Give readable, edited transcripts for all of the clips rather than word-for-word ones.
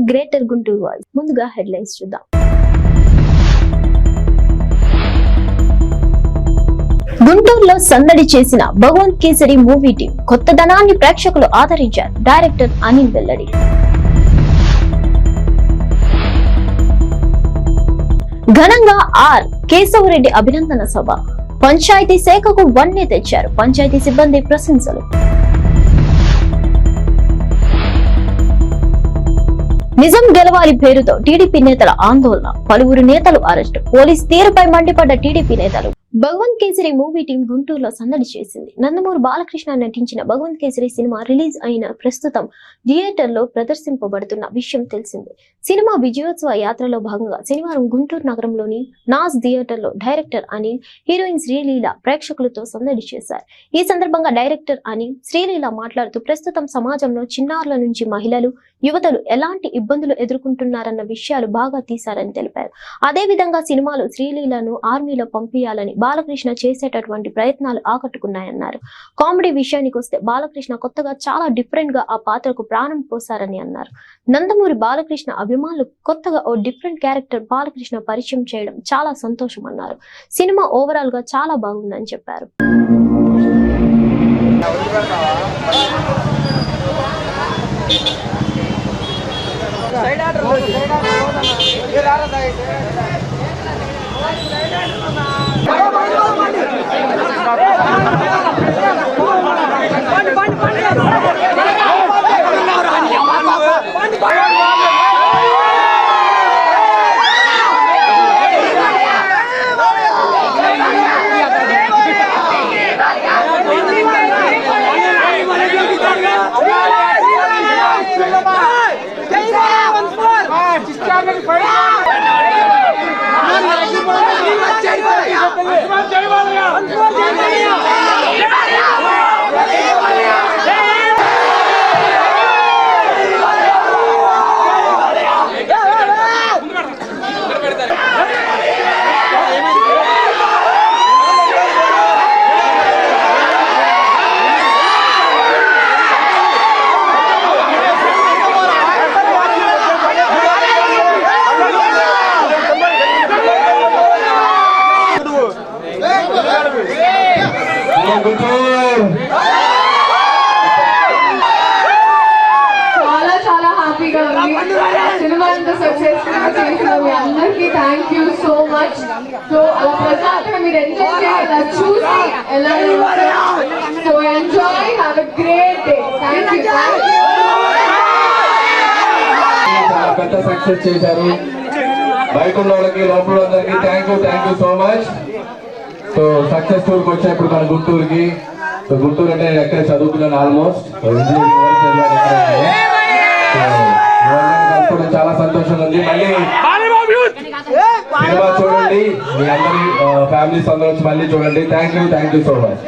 Greater Guntur voice. ముందుగా headlines చూద్దాం. గుంటూరులో సందడి చేసిన భగవంత్ కేసరి మూవీ టీం కొత్తదనాన్ని ప్రేక్షకులు ఆదరించారు. డైరెక్టర్ అనిల్ వెల్లడి. ఘనంగా ఆర్ కేశవరెడ్డి అభినందన సభ. పంచాయతీ శాఖకు వన్నె తెచ్చారు. పంచాయతీ సిబ్బంది ప్రశంసలు. నిజం గెలవాలి పేరుతో టీడీపీ నేతల ఆందోళన. పలువురు నేతలు అరెస్టు. పోలీస్ తీరుపై మండిపడ్డ టీడీపీ నేతలు. భగవంత్ కేసరి మూవీ టీం గుంటూరులో సందడి చేసింది. నందమూరి బాలకృష్ణ నటించిన భగవంత్ కేసరి సినిమా రిలీజ్ అయిన ప్రస్తుతం థియేటర్లో ప్రదర్శింపబడుతున్న విషయం తెలిసిందే. సినిమా విజయోత్సవ యాత్రలో భాగంగా శనివారం గుంటూరు నగరంలోని నాజ్ థియేటర్లో డైరెక్టర్ అనిల్, హీరోయిన్ శ్రీలీల ప్రేక్షకులతో సందడి చేశారు. ఈ సందర్భంగా డైరెక్టర్ అనిల్, శ్రీలీల మాట్లాడుతూ ప్రస్తుతం సమాజంలో చిన్నారుల నుంచి మహిళలు, యువతలు ఎలాంటి ఇబ్బందులు ఎదుర్కొంటున్నారన్న విషయాలు బాగా తీశారని తెలిపారు. అదేవిధంగా సినిమాలో శ్రీలీలను ఆర్మీలో పంపించాలని బాలకృష్ణ చేసేటటువంటి ప్రయత్నాలు ఆకట్టుకున్నాయన్నారు. కామెడీ విషయానికి వస్తే బాలకృష్ణ కొత్తగా చాలా డిఫరెంట్ గా ఆ పాత్రకు ప్రాణం పోసారని అన్నారు. నందమూరి బాలకృష్ణ అభిమానులు కొత్తగా ఓ డిఫరెంట్ క్యారెక్టర్ బాలకృష్ణ పరిచయం చేయడం చాలా సంతోషం అన్నారు. సినిమా ఓవరాల్ గా చాలా బాగుందని చెప్పారు. చాలా చాలా హ్యాపీగా ఉంది. సినిమా అంత సక్సెస్ఫుల్ చేసిన మీ అందరికీ thank you so much. So అలా ప్రశాంతంగా మీరు ఎంజాయ్ చేయాలి, చూసి ఎలా so enjoy, have a great day. Thank you. చాలా పెద్ద సక్సెస్ చేశారు. బయట ఉన్న వాళ్ళకి లోపల అందరికి thank you so much. So success టూర్కి వచ్చేప్పుడు మన గుంటూరుకి. సో గుంటూరు అంటే నేను ఎక్కడ చదువుకున్నాను ఆల్మోస్ట్. చాలా సంతోషంగా ఉంది. మళ్ళీ సినిమా చూడండి, మీ అందరి ఫ్యామిలీస్ అందరూ వచ్చి మళ్ళీ చూడండి. Thank you so much.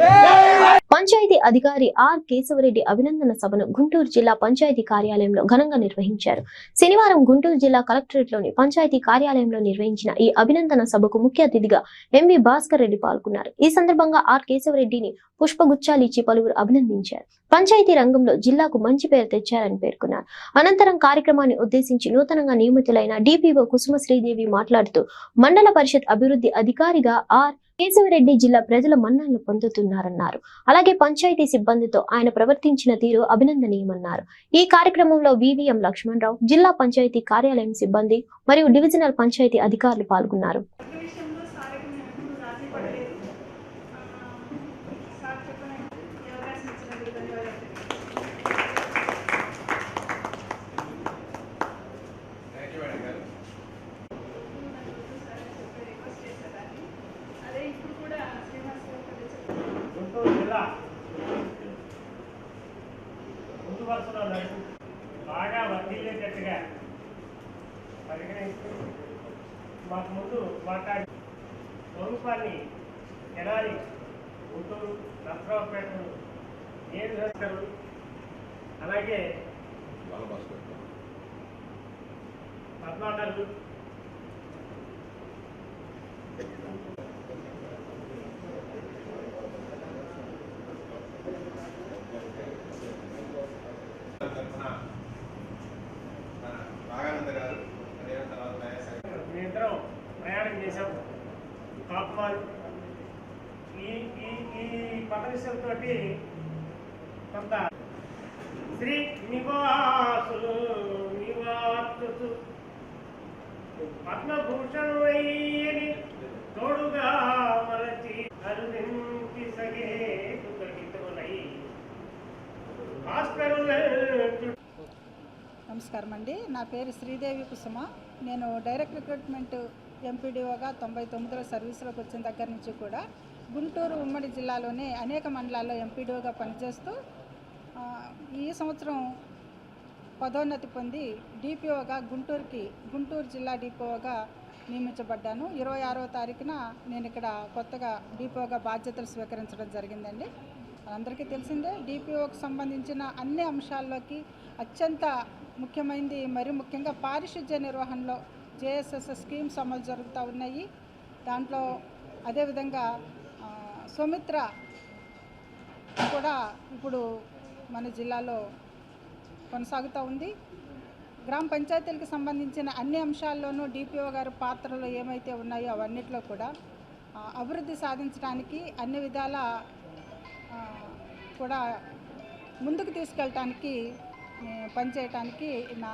పంచాయతీ అధికారి ఆర్ కేశవరెడ్డి అభినందన సభను గుంటూరు జిల్లా పంచాయతీ కార్యాలయంలో ఘనంగా నిర్వహించారు. శనివారం గుంటూరు జిల్లా కలెక్టరేట్లోని పంచాయతీ కార్యాలయంలో నిర్వహించిన ఈ అభినందన సభకు ముఖ్య అతిథిగా ఎంవి భాస్కర్ రెడ్డి పాల్గొన్నారు. ఈ సందర్భంగా ఆర్ కేశవరెడ్డిని పుష్పగుచ్చాలిచ్చి పలువురు అభినందించారు. పంచాయతీ రంగంలో జిల్లాకు మంచి పేరు తెచ్చారని పేర్కొన్నారు. అనంతరం కార్యక్రమాన్ని ఉద్దేశించి నూతనంగా నియమితులైన డిపిఓ కుసుమ శ్రీదేవి మాట్లాడుతూ మండల పరిషత్ అభివృద్ధి అధికారిగా ఆర్ కేశవరెడ్డి జిల్లా ప్రజల మన్ననలు పొందుతున్నారన్నారు. అలాగే పంచాయతీ సిబ్బందితో ఆయన ప్రవర్తించిన తీరు అభినందనీయమన్నారు. ఈ కార్యక్రమంలో వివిఎం లక్ష్మణరావు, జిల్లా పంచాయతీ కార్యాలయం సిబ్బంది మరియు డివిజనల్ పంచాయతీ అధికారులు పాల్గొన్నారు. బాగా వర్తిల్లేటట్టుగా పరిగణిస్తూ మాకు ముందు మాట్లాడి స్వరూపాన్ని తెనాలి, గుంటూరు, నర్సరావుపేట నియోజకవర్గాలు అలాగే పద్నాటలు బాగా కొత్త విషయంతోటి కొంత శ్రీ నివాసులు నివాసు పద్మభూషణుడయ్యని తోడుగా మరచి అరుదించి సగే కృతజ్ఞతలై నమస్కారం అండి. నా పేరు శ్రీదేవి కుసుమ. నేను డైరెక్ట్ రిక్రూట్మెంట్ ఎంపీడీఓగా 99లో సర్వీస్లోకి వచ్చిన దగ్గర నుంచి కూడా గుంటూరు ఉమ్మడి జిల్లాలోనే అనేక మండలాల్లో ఎంపీడీఓగా పనిచేస్తూ ఈ సంవత్సరం పదోన్నతి పొంది డిపిఓగా గుంటూరు జిల్లా డిపిఓగా నియమించబడ్డాను. 26వ తారీఖున నేను ఇక్కడ కొత్తగా డిపిఓగా బాధ్యతలు స్వీకరించడం జరిగిందండి. అందరికీ తెలిసిందే, డిపిఓకి సంబంధించిన అన్ని అంశాల్లోకి అత్యంత ముఖ్యమైనది, మరి ముఖ్యంగా పారిశుధ్య నిర్వహణలో జేఎస్ఎస్ స్కీమ్స్ అమలు జరుగుతూ ఉన్నాయి. దాంట్లో అదేవిధంగా సుమిత్ర కూడా ఇప్పుడు మన జిల్లాలో కొనసాగుతూ ఉంది. గ్రామ పంచాయతీలకు సంబంధించిన అన్ని అంశాల్లోనూ డిపిఓ గారి పాత్రలు ఏమైతే ఉన్నాయో అవన్నిట్లో కూడా అభివృద్ధి సాధించడానికి అన్ని విధాల కూడా ముందుకు తీసుకెళ్ళటానికి పనిచేయటానికి నా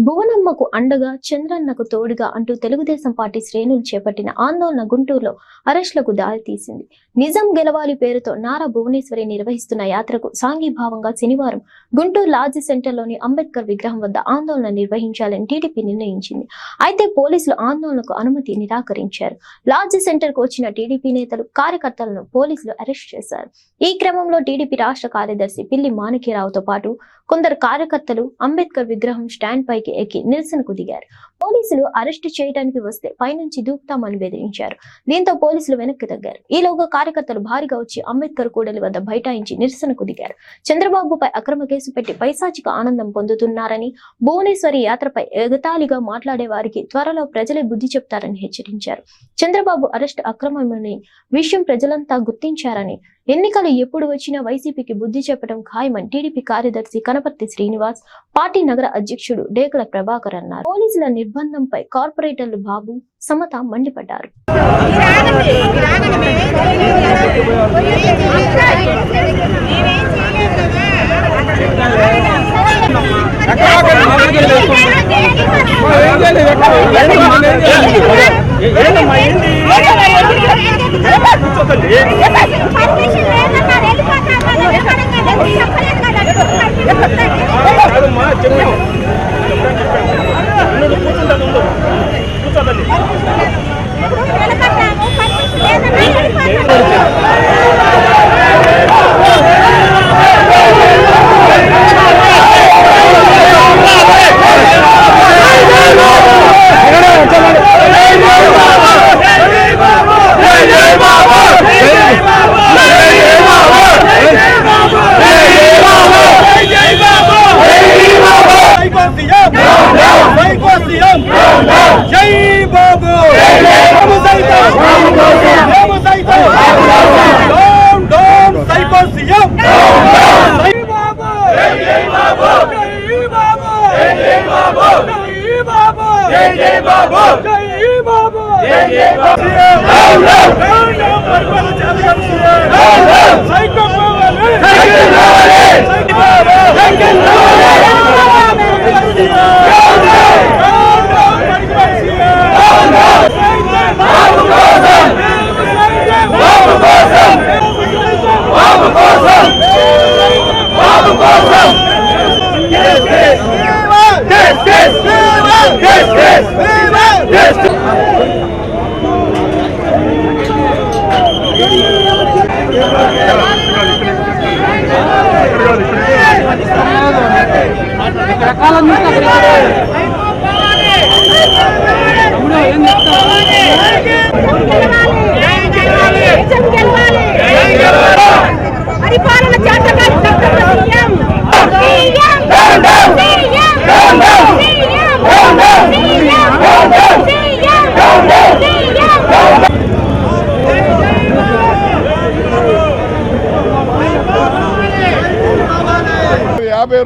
భువనమ్మకు అండగా చంద్రన్నకు తోడుగా అంటూ తెలుగుదేశం పార్టీ శ్రేణులు చేపట్టిన ఆందోళన గుంటూరులో అరెస్టులకు దారితీసింది. నిజం గెలవాలి పేరుతో నారా భువనేశ్వరి నిర్వహిస్తున్న యాత్రకు సాంఘీభావంగా శనివారం గుంటూరు లాడ్జి సెంటర్లోని అంబేద్కర్ విగ్రహం వద్ద ఆందోళన నిర్వహించాలని టీడీపీ నిర్ణయించింది. అయితే పోలీసులు ఆందోళనకు అనుమతి నిరాకరించారు. లాడ్జి సెంటర్ కు వచ్చిన టీడీపీ నేతలు, కార్యకర్తలను పోలీసులు అరెస్ట్ చేశారు. ఈ క్రమంలో టీడీపీ రాష్ట్ర కార్యదర్శి పిల్లి మాణిక్యరావుతో పాటు కొందరు కార్యకర్తలు అంబేద్కర్ విగ్రహం స్టాండ్ పైకి ఎక్కి నిరసనకు దిగారు. పోలీసులు అరెస్టు చేయడానికి వస్తే పైనుంచి దూకుతామని బెదిరించారు. దీంతో పోలీసులు వెనక్కి తగ్గారు. ఈలోగా కార్యకర్తలు భారీగా వచ్చి అంబేద్కర్ కూడలి వద్ద బైఠాయించి నిరసనకు దిగారు. చంద్రబాబుపై అక్రమ కేసు పెట్టి పైశాచిక ఆనందం పొందుతున్నారని, భువనేశ్వరి యాత్రపై ఎగతాళిగా మాట్లాడే వారికి త్వరలో ప్రజలే బుద్ధి చెప్తారని హెచ్చరించారు. చంద్రబాబు అరెస్టు అక్రమమని విషయం ప్రజలంతా గుర్తించారని, ఎన్నికలు ఎప్పుడు వచ్చినా వైసీపీకి బుద్ధి చెప్పడం ఖాయమని టీడీపీ కార్యదర్శి కనపర్తి శ్రీనివాస్, పార్టీ నగర అధ్యక్షుడు డేకుల ప్రభాకర్ అన్నారు. పోలీసుల నిర్బంధంపై కార్పొరేటర్లు బాబు, సమత మండిపడ్డారు.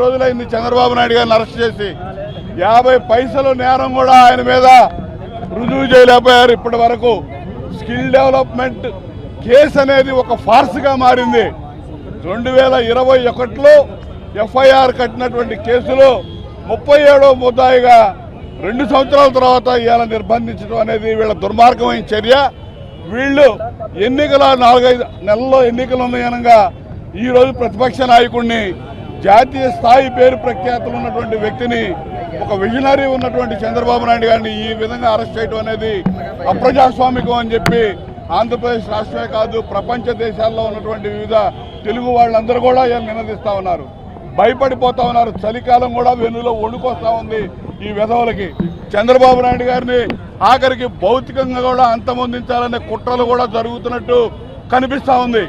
రోజులైంది చంద్రబాబు నాయుడు గారిని అరెస్ట్ చేసి. 50 పైసలు నేరం కూడా ఆయన మీద రుజువు చేయలేకపోయారు ఇప్పటి వరకు. స్కిల్ డెవలప్మెంట్ కేసు అనేది ఒక ఫార్స్గా మారింది. 2021లో ఎఫ్ఐఆర్ కట్టినటువంటి కేసులో 37వ ముద్దాయిగా 2 సంవత్సరాల తర్వాత ఇవాళ నిర్బంధించడం అనేది వీళ్ళ దుర్మార్గమైన చర్య. వీళ్ళు ఎన్నికల 4-5 నెలల్లో ఎన్నికలు ఉన్నాయనగా ఈరోజు ప్రతిపక్ష నాయకుడిని, జాతీయ స్థాయి పేరు ప్రఖ్యాతులు ఉన్నటువంటి వ్యక్తిని, ఒక విజనరీ ఉన్నటువంటి చంద్రబాబు నాయుడు గారిని ఈ విధంగా అరెస్ట్ చేయడం అనేది అప్రజాస్వామికం అని చెప్పి ఆంధ్రప్రదేశ్ రాష్ట్రమే కాదు ప్రపంచ దేశాల్లో ఉన్నటువంటి వివిధ తెలుగు వాళ్ళందరూ కూడా నినదిస్తా ఉన్నారు, భయపడిపోతా ఉన్నారు. చలికాలం కూడా వెన్నులో వణుకొస్తా ఉంది ఈ విధవులకి. చంద్రబాబు నాయుడు గారిని ఆఖరికి భౌతికంగా కూడా అంతమొందించాలనే కుట్రలు కూడా జరుగుతున్నట్టు కనిపిస్తా ఉంది.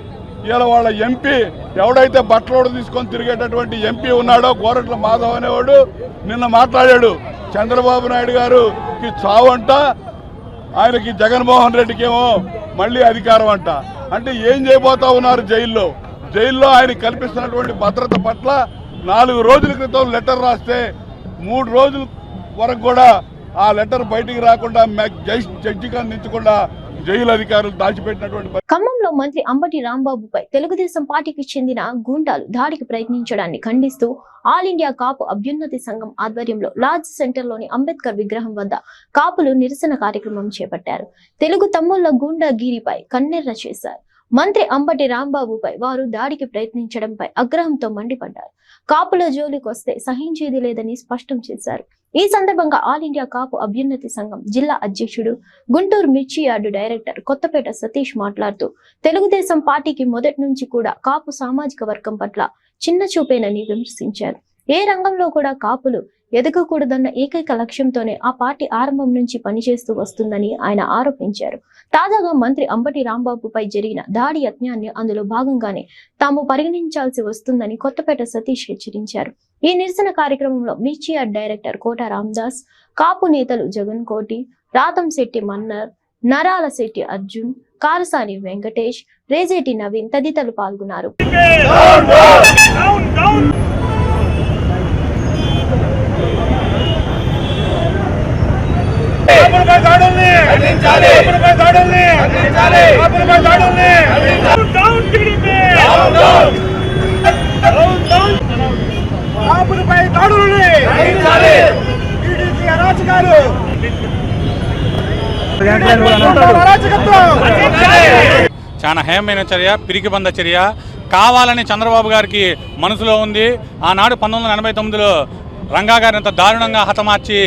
ఇలా వాళ్ళ ఎంపీ ఎవడైతే బట్టలోడు తీసుకొని తిరిగేటటువంటి ఎంపీ ఉన్నాడో గోరట్ల మాధవ్ అనేవాడు నిన్న మాట్లాడాడు. చంద్రబాబు నాయుడు గారికి చావు అంట, ఆయనకి జగన్మోహన్ రెడ్డికి ఏమో మళ్ళీ అధికారం అంట. అంటే ఏం చేయబోతా ఉన్నారు జైల్లో ఆయన కల్పిస్తున్నటువంటి భద్రత పట్ల 4 రోజుల క్రితం లెటర్ రాస్తే 3 రోజుల వరకు కూడా ఆ లెటర్ బయటికి రాకుండా జడ్జికి అందించకుండా జైలు అధికారులు దాచిపెట్టినటువంటి. ఖమ్మంలో మంత్రి అంబటి రాంబాబుపై తెలుగుదేశం పార్టీకి చెందిన గూండాలు దాడికి ప్రయత్నించడాన్ని ఖండిస్తూ ఆల్ ఇండియా కాపు అభ్యున్నతి సంఘం ఆధ్వర్యంలో లార్జ్ సెంటర్లోని అంబేద్కర్ విగ్రహం వద్ద కాపులు నిరసన కార్యక్రమం చేపట్టారు. తెలుగు తమ్ముళ్ల గూండాగిరిపై కన్నెర్ర చేశారు. మంత్రి అంబటి రాంబాబుపై వారు దాడికి ప్రయత్నించడంపై ఆగ్రహంతో మండిపడ్డారు. కాపుల జోలికి వస్తే సహించేది లేదని స్పష్టం చేశారు. ఈ సందర్భంగా ఆల్ ఇండియా కాపు అభ్యున్నతి సంఘం జిల్లా అధ్యక్షుడు, గుంటూరు మిర్చి యార్డు డైరెక్టర్ కొత్తపేట సతీష్ మాట్లాడుతూ తెలుగుదేశం పార్టీకి మొదటి నుంచి కూడా కాపు సామాజిక వర్గం పట్ల చిన్న చూపేనని విమర్శించారు. ఏ రంగంలో కూడా కాపులు ఎదగకూడదన్న ఏకైక లక్ష్యంతోనే ఆ పార్టీ ఆరంభం నుంచి పనిచేస్తూ వస్తుందని ఆయన ఆరోపించారు. తాజాగా మంత్రి అంబటి రాంబాబుపై జరిగిన దాడి యత్నాన్ని అందులో భాగంగానే తాము పరిగణించాల్సి వస్తుందని కొత్తపేట సతీష్ హెచ్చరించారు. ఈ నిరసన కార్యక్రమంలో మిర్చియార్డ్ డైరెక్టర్ కోట రామదాస్, కాపు నేతలు జగన్ కోటి, రాతంశెట్టి మన్నర్, నరాల శెట్టి అర్జున్, కారసాని వెంకటేష్, రేజేటి నవీన్ తదితరులు పాల్గొన్నారు. చాలా హేయమైన చర్య, పిరికిబంద చర్య. కావాలని చంద్రబాబు గారికి మనసులో ఉంది. ఆనాడు 1989లో రంగా గారిని అంత దారుణంగా హతమార్చి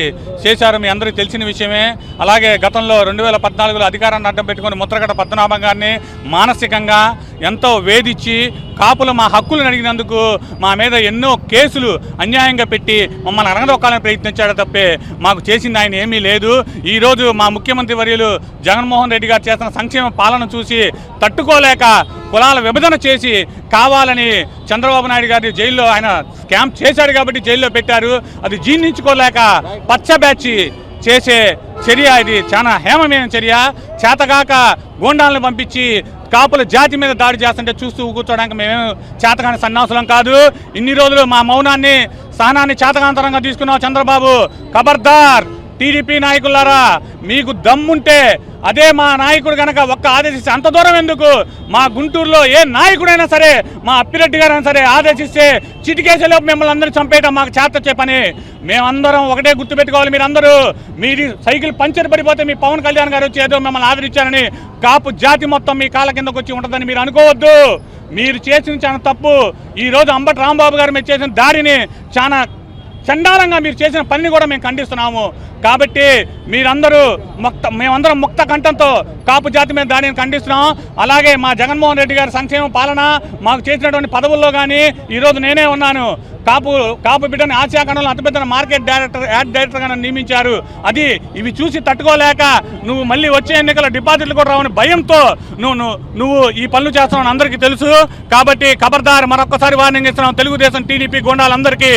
చేశారు, మీ అందరికీ తెలిసిన విషయమే. అలాగే గతంలో 2014లో అధికారాన్ని అడ్డం పెట్టుకుని ముద్రగడ పద్మనాభం గారిని మానసికంగా ఎంతో వేధించి కాపులు మా హక్కులను అడిగినందుకు మా మీద ఎన్నో కేసులు అన్యాయంగా పెట్టి మమ్మల్ని అణగదొక్కాలని ప్రయత్నించాడు తప్పే మాకు చేసింది ఆయన ఏమీ లేదు. ఈరోజు మా ముఖ్యమంత్రి వర్యులు జగన్మోహన్ రెడ్డి గారు చేస్తున్న సంక్షేమ పాలన చూసి తట్టుకోలేక కులాల విభజన చేసి కావాలని చంద్రబాబు నాయుడు గారిని జైల్లో ఆయన స్కామ్ చేశాడు కాబట్టి జైల్లో పెట్టారు. అది జీర్ణించుకోలేక పచ్చ బ్యాచ్ చేసే చర్య ఇది చాలా హేమమైన చర్య. చేతగాక గూండాలను పంపించి కాపుల జాతి మీద దాడి చేస్తుంటే చూస్తూ కూర్చోడానికి మేమేం చేతగాని సన్నాసులం కాదు. ఇన్ని రోజులు మా మౌనాన్ని సహనాన్ని చేతగాంతరంగా తీసుకున్నావు చంద్రబాబు. ఖబర్దార్ టీడీపీ నాయకులారా, మీకు దమ్ముంటే అదే మా నాయకుడు కనుక ఒక్క ఆదేశిస్తే, అంత దూరం ఎందుకు, మా గుంటూరులో ఏ నాయకుడైనా సరే, మా అప్పిరెడ్డి గారైనా సరే ఆదేశిస్తే చిటికేసేలోపు మిమ్మల్ని అందరూ చంపేయటం మాకు చేతొచ్చే పని. మేమందరం ఒకటే గుర్తుపెట్టుకోవాలి, మీరందరూ మీది సైకిల్ పంచర్ పడిపోతే మీ పవన్ కళ్యాణ్ గారు వచ్చి ఏదో మిమ్మల్ని ఆదరించారని కాపు జాతి మొత్తం మీ కాళ్ళ కిందకు వచ్చి ఉంటుందని మీరు అనుకోవద్దు. మీరు చేసిన చాలా తప్పు. ఈరోజు అంబటి రాంబాబు గారు మీరు చేసిన దాడిని చాలా చండాలంగా మీరు చేసిన పనిని కూడా మేము ఖండిస్తున్నాము. కాబట్టి మీరందరూ మేమందరం ముక్త కంఠంతో కాపు జాతి మీద దాడిని ఖండిస్తున్నాం. అలాగే మా జగన్మోహన్ రెడ్డి గారి సంక్షేమ పాలన మాకు చేసినటువంటి పదవుల్లో కానీ ఈరోజు నేనే ఉన్నాను. కాపు బిడ్డని ఆసియా ఖండంలో అతిపెద్ద మార్కెట్ యాడ్ డైరెక్టర్గా నియమించారు. అది ఇవి చూసి తట్టుకోలేక నువ్వు మళ్ళీ వచ్చే ఎన్నికల డిపాజిట్లు కూడా రావని భయంతో నువ్వు ఈ పనులు చేస్తావని అందరికీ తెలుసు. కాబట్టి ఖబర్దార్ మరొక్కసారి వార్నింగ్ ఇస్తున్నాం తెలుగుదేశం టీడీపీ గూండాలందరికీ.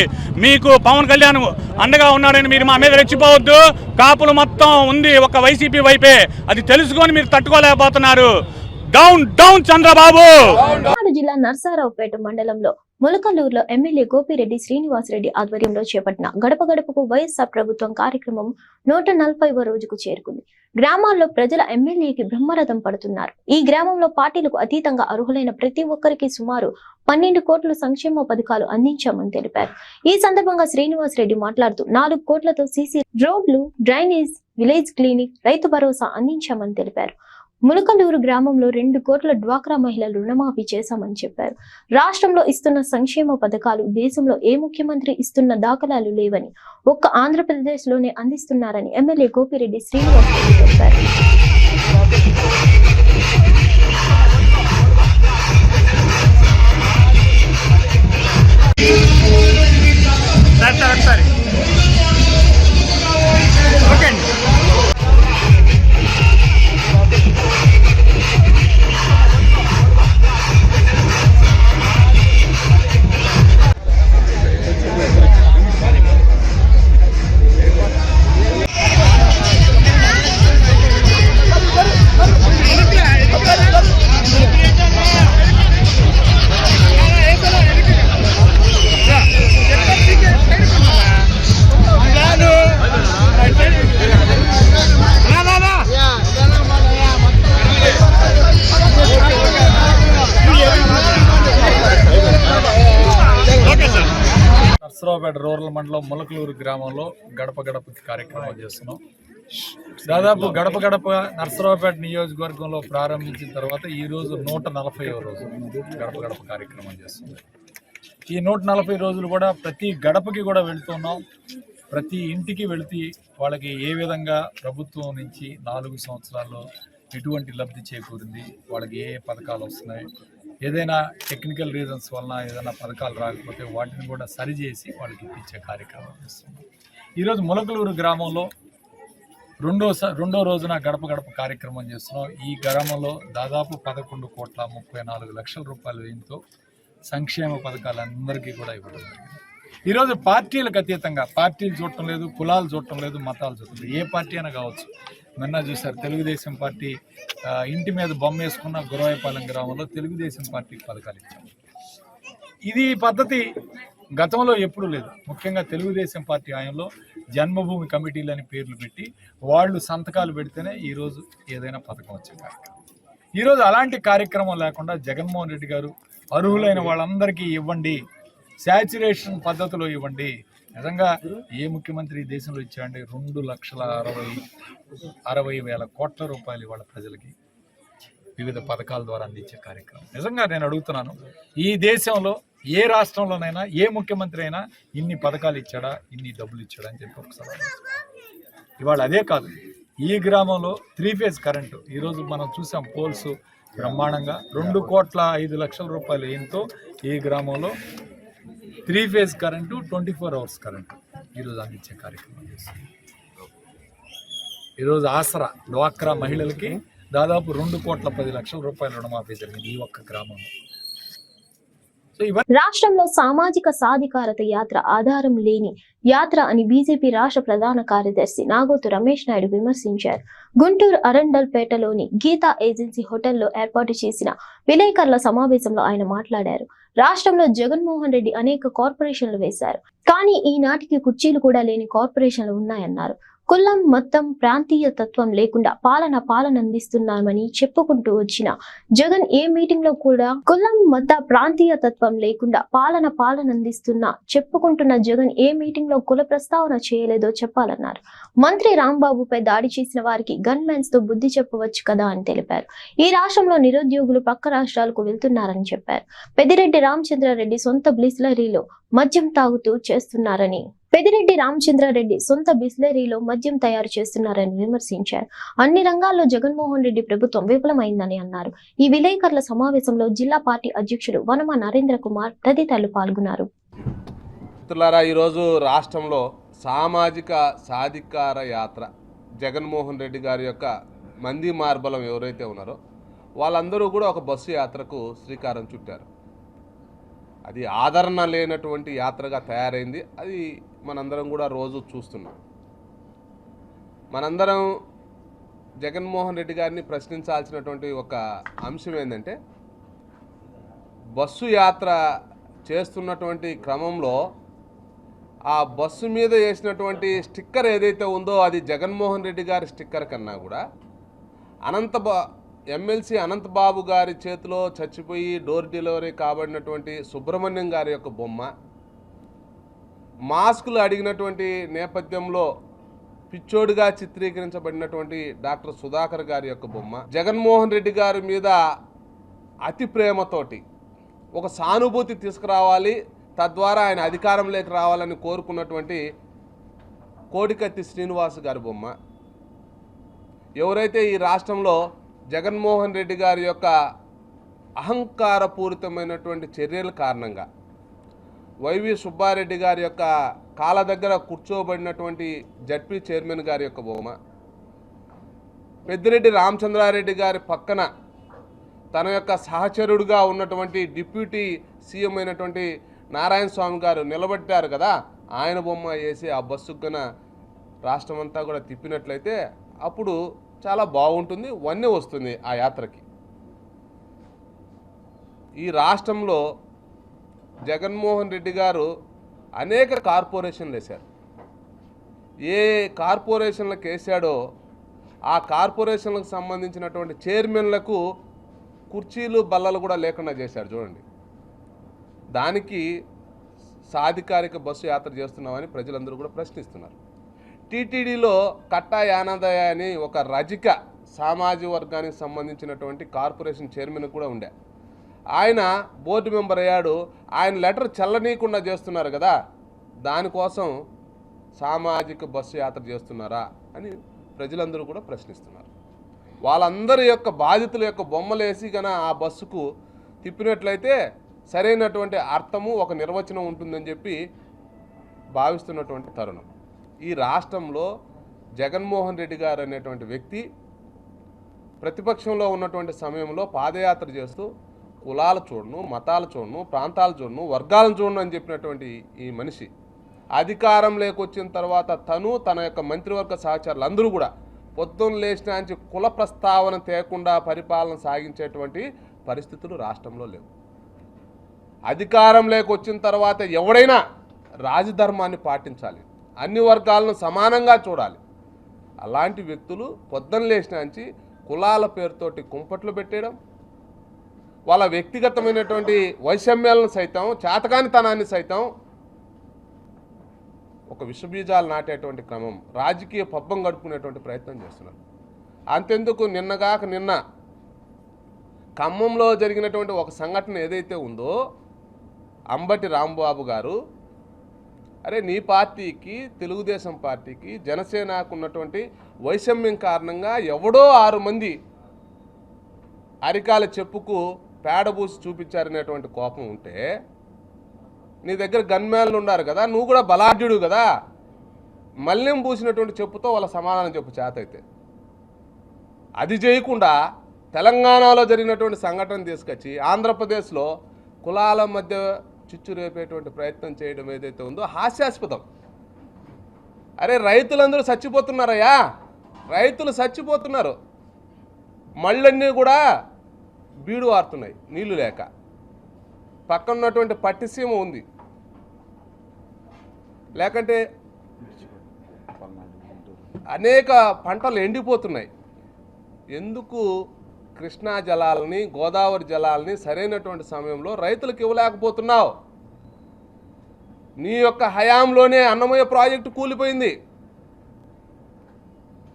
మీకు పవన్ కళ్యాణ్ అండగా ఉన్నాడని మీరు మా మీద రెచ్చిపోవద్దు. కాపులు మొత్తం ఉంది ఒక వైసీపీ వైపే, అది తెలుసుకొని మీరు తట్టుకోలేకపోతున్నారు. Down down Chandrababu. జిల్లా నర్సారావుపేట మండలంలో ములకలూరులో ఎమ్మెల్యే గోపిరెడ్డి శ్రీనివాసరెడ్డి ఆధ్వర్యంలో చేపట్టిన గడప గడపకు వైఎస్ఆర్ ప్రభుత్వం కార్యక్రమం 140వ రోజుకు చేరుకుంది. గ్రామాల్లో ప్రజల ఎమ్మెల్యేకి బ్రహ్మరథం పడుతున్నారు. ఈ గ్రామంలో పార్టీలకు అతీతంగా అర్హులైన ప్రతి ఒక్కరికి సుమారు 12 కోట్ల సంక్షేమ పథకాలు అందించామని తెలిపారు. ఈ సందర్భంగా శ్రీనివాసరెడ్డి మాట్లాడుతూ 4 కోట్లతో సీసీ రోడ్లు, drainage, village clinic, Rythu Bharosa అందించామని తెలిపారు. ములకలూరు గ్రామంలో 2 కోట్ల డ్వాక్రా మహిళలు రుణమాఫీ చేశామని చెప్పారు. రాష్ట్రంలో ఇస్తున్న సంక్షేమ పథకాలు దేశంలో ఏ ముఖ్యమంత్రి ఇస్తున్న దాఖలాలు లేవని, ఒక్క ఆంధ్రప్రదేశ్ లోనే అందిస్తున్నారని ఎమ్మెల్యే గోపిరెడ్డి శ్రీనివాసరెడ్డి తెలిపారు. నర్సరావుపేట రూరల్ మండలం ములకలూరు గ్రామంలో గడప గడప కార్యక్రమం చేస్తున్నాం. దాదాపు గడప గడప నర్సరావుపేట నియోజకవర్గంలో ప్రారంభించిన తర్వాత ఈ రోజు 140వ రోజు గడప గడప కార్యక్రమం చేస్తున్నాం. ఈ 140 రోజులు కూడా ప్రతి గడపకి కూడా వెళుతున్నాం. ప్రతి ఇంటికి వెళుతూ వాళ్ళకి ఏ విధంగా ప్రభుత్వం నుంచి 4 సంవత్సరాల్లో ఎటువంటి లబ్ధి చేకూరింది, వాళ్ళకి ఏ పథకాలు వస్తున్నాయి, ఏదైనా టెక్నికల్ రీజన్స్ వలన ఏదైనా పథకాలు రాకపోతే వాటిని కూడా సరిచేసి వాళ్ళకి ఇప్పించే కార్యక్రమం చేస్తున్నాం. ఈరోజు ములకలూరు గ్రామంలో రెండో రోజున గడప గడప కార్యక్రమం చేస్తున్నాం. ఈ గ్రామంలో దాదాపు 11,34,00,000 రూపాయల వ్యయంతో సంక్షేమ పథకాలు అందరికీ కూడా ఇవ్వడం జరిగింది. ఈరోజు పార్టీలకు అతీతంగా, పార్టీలు చూడటం లేదు, కులాలు చూడటం లేదు, మతాలు చూడటం లేదు, ఏ పార్టీ అయినా కావచ్చు. నిన్న చూశారు తెలుగుదేశం పార్టీ ఇంటి మీద బొమ్మ వేసుకున్న గురవాయపాలెం గ్రామంలో తెలుగుదేశం పార్టీకి పథకాలు ఇచ్చారు. ఇది పద్ధతి గతంలో ఎప్పుడూ లేదు. ముఖ్యంగా తెలుగుదేశం పార్టీ హయాంలో జన్మభూమి కమిటీలు అని పేర్లు పెట్టి వాళ్ళు సంతకాలు పెడితేనే ఈరోజు ఏదైనా పథకం వచ్చే కార్యక్రమం. ఈరోజు అలాంటి కార్యక్రమం లేకుండా జగన్మోహన్ రెడ్డి గారు అర్హులైన వాళ్ళందరికీ ఇవ్వండి, శాచ్యురేషన్ పద్ధతిలో ఇవ్వండి. నిజంగా ఏ ముఖ్యమంత్రి దేశంలో ఇచ్చాడంటే 2,60,000 కోట్ల రూపాయలు ఇవాళ ప్రజలకి వివిధ పథకాల ద్వారా అందించే కార్యక్రమం. నిజంగా నేను అడుగుతున్నాను, ఈ దేశంలో ఏ రాష్ట్రంలోనైనా ఏ ముఖ్యమంత్రి అయినా ఇన్ని పథకాలు ఇచ్చాడా, ఇన్ని డబ్బులు ఇచ్చాడా అని చెప్పి ఒకసారి ఇవాళ అదే కాదు. ఈ గ్రామంలో 3 ఫేజ్ కరెంటు ఈరోజు మనం చూసాం. పోల్స్ బ్రహ్మాండంగా 2,05,00,000 రూపాయలు ఎంతో ఈ గ్రామంలో 3 ఫేజ్ కరెంటు, 24 అవర్స్ కరెంటు ఈరోజు అందించే కార్యక్రమం చేస్తుంది. ఈరోజు ఆసరా డ్వాక్రా మహిళలకి దాదాపు 2,10,00,000 రూపాయల రుణమాఫీ జరిగింది ఈ ఒక్క గ్రామంలో. రాష్ట్రంలో సామాజిక సాధికారత యాత్ర ఆధారం లేని యాత్ర అని బీజేపీ రాష్ట్ర ప్రధాన కార్యదర్శి నాగోతు రమేష్ నాయుడు విమర్శించారు. గుంటూరు అరండల్పేటలోని గీతా ఏజెన్సీ హోటల్లో ఏర్పాటు చేసిన విలేకరుల సమావేశంలో ఆయన మాట్లాడారు. రాష్ట్రంలో జగన్మోహన్ రెడ్డి అనేక కార్పొరేషన్లు వేశారు, కానీ ఈనాటికి కుర్చీలు కూడా లేని కార్పొరేషన్లు ఉన్నాయన్నారు. కులం, మతం, ప్రాంతీయ తత్వం లేకుండా పాలన అందిస్తున్నామని చెప్పుకుంటూ వచ్చిన జగన్ ఏ మీటింగ్ లో కూడా కులం, మత, ప్రాంతీయ తత్వం లేకుండా పాలన అందిస్తున్నా చెప్పుకుంటున్న జగన్ ఏ మీటింగ్ లో కుల ప్రస్తావన చేయలేదో చెప్పాలన్నారు. మంత్రి రాంబాబుపై దాడి చేసిన వారికి గన్ మ్యాన్స్ తో బుద్ధి చెప్పవచ్చు కదా అని తెలిపారు. ఈ రాష్ట్రంలో నిరుద్యోగులు పక్క రాష్ట్రాలకు వెళ్తున్నారని చెప్పారు. పెద్దిరెడ్డి రామచంద్రారెడ్డి సొంత బిస్లరీలో మద్యం తాగుతూ చేస్తున్నారని మద్యం తయారు చేస్తున్నారని విమర్శించారు. అన్ని రంగాల్లో జగన్మోహన్ రెడ్డి ప్రభుత్వం విఫలమైందని అన్నారు. ఈ విలేకరుల సమావేశంలో జిల్లా పార్టీ అధ్యక్షుడు వనమ నరేంద్ర కుమార్ తదితరులు పాల్గొన్నారు. మిత్రులారా, ఈరోజు రాష్ట్రంలో సామాజిక సాధికార యాత్ర జగన్మోహన్ రెడ్డి గారి యొక్క మంది మార్బలం ఎవరైతే ఉన్నారో వాళ్ళందరూ కూడా ఒక బస్సు యాత్రకు శ్రీకారం చుట్టారు. అది ఆదరణ లేనటువంటి యాత్రగా తయారైంది. అది మనందరం కూడా రోజు చూస్తున్నాం. మనందరం జగన్మోహన్ రెడ్డి గారిని ప్రశ్నించాల్సినటువంటి ఒక అంశం ఏంటంటే, బస్సు యాత్ర చేస్తున్నటువంటి క్రమంలో ఆ బస్సు మీద వేసినటువంటి స్టిక్కర్ ఏదైతే ఉందో అది జగన్మోహన్ రెడ్డి గారి స్టిక్కర్ కన్నా కూడా ఎమ్మెల్సీ అనంతబాబు గారి చేతిలో చచ్చిపోయి డోర్ డెలివరీ కాబడినటువంటి సుబ్రహ్మణ్యం గారి యొక్క బొమ్మ, మాస్కులు అడిగినటువంటి నేపథ్యంలో పిచ్చోడిగా చిత్రీకరించబడినటువంటి డాక్టర్ సుధాకర్ గారి యొక్క బొమ్మ, జగన్మోహన్ రెడ్డి గారి మీద అతి ప్రేమతోటి ఒక సానుభూతి తీసుకురావాలి, తద్వారా ఆయన అధికారంలోకి రావాలని కోరుకున్నటువంటి కోడికత్తి శ్రీనివాస్ గారి బొమ్మ, ఎవరైతే ఈ రాష్ట్రంలో జగన్మోహన్ రెడ్డి గారి యొక్క అహంకారపూరితమైనటువంటి చర్యల కారణంగా వైవి సుబ్బారెడ్డి గారి యొక్క కాళ్ళ దగ్గర కూర్చోబడినటువంటి జడ్పీ చైర్మన్ గారి యొక్క బొమ్మ, పెద్దిరెడ్డి రామచంద్రారెడ్డి గారి పక్కన తన యొక్క సహచరుడుగా ఉన్నటువంటి డిప్యూటీ సీఎం అయినటువంటి నారాయణ స్వామి గారు నిలబెట్టారు కదా, ఆయన బొమ్మ వేసి ఆ బస్సుకు గన రాష్ట్రం అంతా కూడా తిప్పినట్లయితే అప్పుడు చాలా బాగుంటుంది, వన్నె వస్తుంది ఆ యాత్రకి. ఈ రాష్ట్రంలో జగన్మోహన్ రెడ్డి గారు అనేక కార్పొరేషన్లు వేశారు. ఏ కార్పొరేషన్లకు వేశాడో ఆ కార్పొరేషన్లకు సంబంధించినటువంటి చైర్మన్లకు కుర్చీలు బల్లలు కూడా లేకుండా చేశారు చూడండి. దానికి సాధికారిక బస్సు యాత్ర చేస్తున్నామని ప్రజలందరూ కూడా ప్రశ్నిస్తున్నారు. టీటీడీలో కట్టా యానాదయ అని ఒక రజిక సామాజిక వర్గానికి సంబంధించినటువంటి కార్పొరేషన్ చైర్మన్ కూడా ఉండే, ఆయన బోర్డు మెంబర్ అయ్యాడు. ఆయన లెటర్ చెల్లనీయకుండా చేస్తున్నారు కదా, దానికోసం సామాజిక బస్సు యాత్ర చేస్తున్నారా అని ప్రజలందరూ కూడా ప్రశ్నిస్తున్నారు. వాళ్ళందరి యొక్క బాధితుల యొక్క బొమ్మలేసి కన్నా ఆ బస్సుకు తిప్పినట్లయితే సరైనటువంటి అర్థము ఒక నిర్వచనం ఉంటుందని చెప్పి భావిస్తున్నటువంటి తరుణం. ఈ రాష్ట్రంలో జగన్మోహన్ రెడ్డి గారు అనేటువంటి వ్యక్తి ప్రతిపక్షంలో ఉన్నటువంటి సమయంలో పాదయాత్ర చేస్తూ కులాలు చూడను, మతాలు చూడను, ప్రాంతాలు చూడను, వర్గాలను చూడను అని చెప్పినటువంటి ఈ మనిషి అధికారం లేకొచ్చిన తర్వాత తను తన యొక్క మంత్రివర్గ సహచరులు అందరూ కూడా పొద్దున్న లేచినాంచి కుల ప్రస్తావన తేకుండా పరిపాలన సాగించేటువంటి పరిస్థితులు రాష్ట్రంలో లేవు. అధికారం లేకొచ్చిన తర్వాత ఎవడైనా రాజధర్మాన్ని పాటించాలి, అన్ని వర్గాలను సమానంగా చూడాలి. అలాంటి వ్యక్తులు పొద్దున్న లేచినాంచి కులాల పేరుతోటి కుంపట్లు పెట్టేయడం, వాళ్ళ వ్యక్తిగతమైనటువంటి వైషమ్యాలను సైతం, చేతకానితనాన్ని సైతం ఒక విషబీజాలు నాటేటువంటి క్రమం, రాజకీయ పబ్బం గడుపుకునేటువంటి ప్రయత్నం చేస్తున్నారు. అంతెందుకు నిన్న ఖమ్మంలో జరిగినటువంటి ఒక సంఘటన ఏదైతే ఉందో, అంబటి రాంబాబు గారు, అరే నీ పార్టీకి, తెలుగుదేశం పార్టీకి, జనసేనకు ఉన్నటువంటి వైషమ్యం కారణంగా ఎవడో 6 మంది అరికాల చెప్పుకు పేడబూసి చూపించారనేటువంటి కోపం ఉంటే, నీ దగ్గర గన్మ్యాన్లు ఉన్నారు కదా, నువ్వు కూడా బలాఢ్యుడు కదా, మల్యం పూసినటువంటి చెప్పుతో వాళ్ళ సమాధానం చెప్పు చేతైతే. అది చేయకుండా తెలంగాణలో జరిగినటువంటి సంఘటన తీసుకొచ్చి ఆంధ్రప్రదేశ్లో కులాల మధ్య చిచ్చు రేపేటువంటి ప్రయత్నం చేయడం ఏదైతే ఉందో హాస్యాస్పదం. అరే రైతులందరూ చచ్చిపోతున్నారయ్యా, రైతులు చచ్చిపోతున్నారు, మళ్ళన్నీ కూడా బీడు వారుతున్నాయి నీళ్లు లేక. పక్కన ఉన్నటువంటి పట్టిసీమ ఉంది, లేకంటే అనేక పంటలు ఎండిపోతున్నాయి. ఎందుకు కృష్ణా జలాలని, గోదావరి జలాలని సరైనటువంటి సమయంలో రైతులకు ఇవ్వలేకపోతున్నావు? నీ యొక్క హయాంలోనే అన్నమయ్య ప్రాజెక్టు కూలిపోయింది.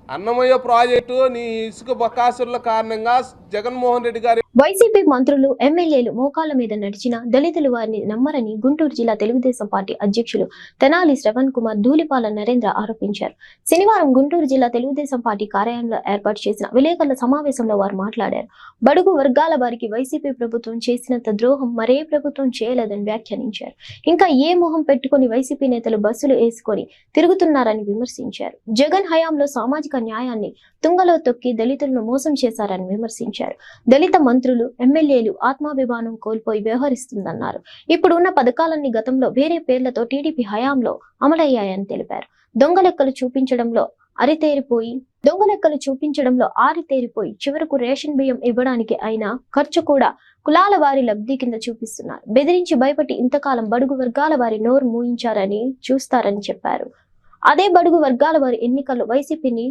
అన్నమయ్య ప్రాజెక్టు నీ ఇసుక బకాసురుల కారణంగా జగన్మోహన్ రెడ్డి గారి వైసీపీ మంత్రులు, ఎమ్మెల్యేలు మోకాళ్ల మీద నడిచిన దళితులు వారిని నమ్మరని గుంటూరు జిల్లా తెలుగుదేశం పార్టీ అధ్యక్షులు తెనాలి శ్రవణ్ కుమార్ ధూళిపాల నరేంద్ర ఆరోపించారు. శనివారం గుంటూరు జిల్లా తెలుగుదేశం పార్టీ కార్యాలయంలో ఏర్పాటు చేసిన విలేకరుల సమావేశంలో వారు మాట్లాడారు. బడుగు వర్గాల వారికి వైసీపీ ప్రభుత్వం చేసినంత ద్రోహం మరే ప్రభుత్వం చేయలేదని వ్యాఖ్యానించారు. ఇంకా ఏ మొహం పెట్టుకుని వైసీపీ నేతలు బస్సులు వేసుకొని తిరుగుతున్నారని విమర్శించారు. జగన్ హయాంలో సామాజిక న్యాయాన్ని తుంగలో తొక్కి దళితులను మోసం చేశారని విమర్శించారు. దళిత మంత్రులు, ఎమ్మెల్యేలు ఆత్మాభిమానం కోల్పోయి వ్యవహరిస్తుందన్నారు. ఇప్పుడు ఉన్న పథకాలన్నీ గతంలో వేరే పేర్లతో టీడీపీ హయాంలో అమలయ్యాయని తెలిపారు. దొంగ లెక్కలు చూపించడంలో ఆరితేరిపోయి చివరకు రేషన్ బియ్యం ఇవ్వడానికి అయిన ఖర్చు కూడా కులాల వారి లబ్ధి కింద చూపిస్తున్నారు. బెదిరించి భయపడి ఇంతకాలం బడుగు వర్గాల వారి నోరు మూయించారని చూస్తారని చెప్పారు. అదే బడుగు వర్గాల వారి ఎన్నికల్లో వైసీపీని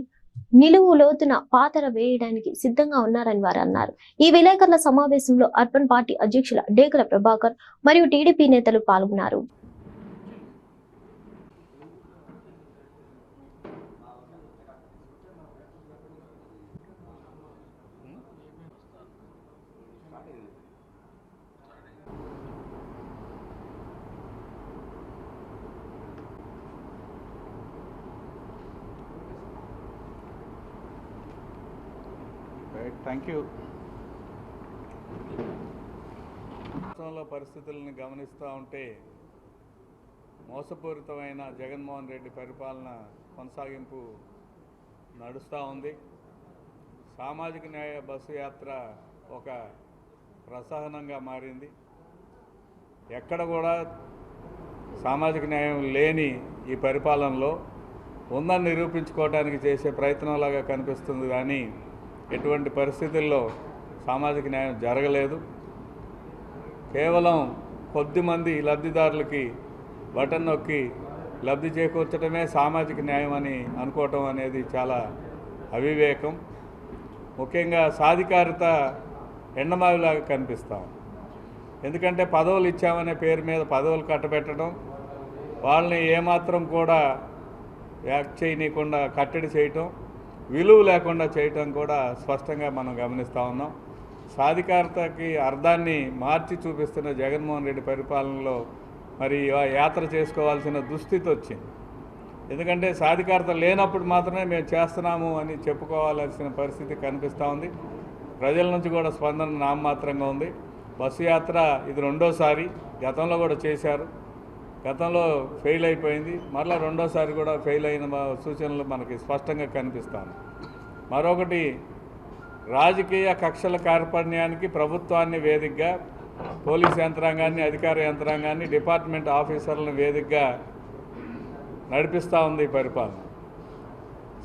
నిలువు లోతున పాతర వేయడానికి సిద్ధంగా ఉన్నారని వారు అన్నారు. ఈ విలేకరుల సమావేశంలో అర్బన్ పార్టీ అధ్యక్షుల డేగల ప్రభాకర్ మరియు టీడీపీ నేతలు పాల్గొన్నారు. Thank you. రాష్ట్రంలో పరిస్థితులను గమనిస్తూ ఉంటే మోసపూరితమైన జగన్మోహన్ రెడ్డి పరిపాలన కొనసాగింపు నడుస్తూ ఉంది. సామాజిక న్యాయ బస్సు యాత్ర ఒక ప్రసహనంగా మారింది. ఎక్కడ కూడా సామాజిక న్యాయం లేని ఈ పరిపాలనలో ఉందని నిరూపించుకోవడానికి చేసే ప్రయత్నంలాగా కనిపిస్తుంది. కానీ ఎటువంటి పరిస్థితుల్లో సామాజిక న్యాయం జరగలేదు. కేవలం కొద్దిమంది లబ్ధిదారులకి బటన్ నొక్కి లబ్ధి చేకూర్చడమే సామాజిక న్యాయం అని అనుకోవటం అనేది చాలా అవివేకం. ముఖ్యంగా సాధికారత ఎండమావిలాగా కనిపిస్తాం. ఎందుకంటే పదవులు ఇచ్చామనే పేరు మీద పదవులు కట్టబెట్టడం, వాళ్ళని ఏమాత్రం కూడా యాక్ట్ చేయనీయకుండా కట్టడి చేయటం, విలువ లేకుండా చేయటం కూడా స్పష్టంగా మనం గమనిస్తూ ఉన్నాం. సాధికారతకి అర్థాన్ని మార్చి చూపిస్తున్న జగన్మోహన్ రెడ్డి పరిపాలనలో మరి యాత్ర చేసుకోవాల్సిన దుస్థితి వచ్చింది. ఎందుకంటే సాధికారత లేనప్పుడు మాత్రమే మేము చేస్తున్నాము అని చెప్పుకోవాల్సిన పరిస్థితి కనిపిస్తూ ఉంది. ప్రజల నుంచి కూడా స్పందన నామమాత్రంగా ఉంది. బస్సు యాత్ర ఇది రెండోసారి, గతంలో కూడా చేశారు, గతంలో ఫెయిల్ అయిపోయింది, మరలా రెండోసారి కూడా ఫెయిల్ అయిన సూచనలు మనకి స్పష్టంగా కనిపిస్తాయి. మరొకటి, రాజకీయ కక్షల కార్పణ్యానికి ప్రభుత్వాన్ని వేదికగా, పోలీస్ యంత్రాంగాన్ని, అధికార యంత్రాంగాన్ని, డిపార్ట్మెంట్ ఆఫీసర్లను వేదికగా నడిపిస్తూ ఉంది ఈ పరిపాలన.